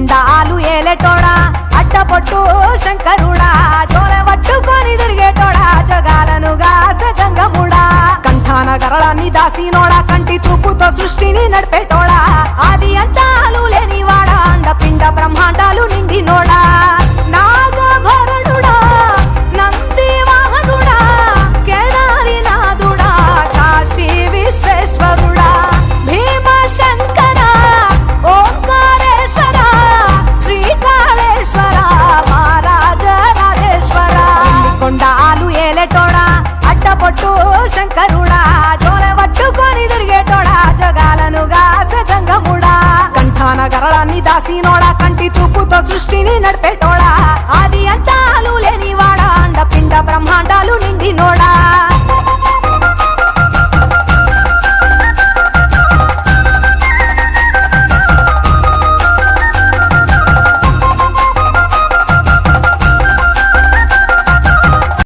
కొండాలు ఏలేటోడా అట్టపొట్టు శంకరుడా జోలె పట్టుకొని తిరిగేటోడా జగాలను గాసె జంగముడా కంఠాన గరళాన్ని దాసినోడా కంటి చూపుతో సృష్టిని నడిపేటోడా ఆది అంతాలు లేనివాడా అండపిండ బ్రహ్మాండాలు నిండినోడా నాగభరణుడా నంది వాహనుడా కేదారినాథుడా కాశీ విశ్వేశ్వరుడా భీమశంకర ఓంకారేశ్వర శ్రీకాళేశ్వర మహారాజ రాజేశ్వర కొండాలు ఏలేటోడా అట్టపొట్టు శంకరుడా జోలె పట్టుకొని తిరిగేటోడా జగాలను గాసె జంగముడా కంఠాన గరళాన్ని దాసినోడా కంటి చూపుతో సృష్టిని నడిపేటోడా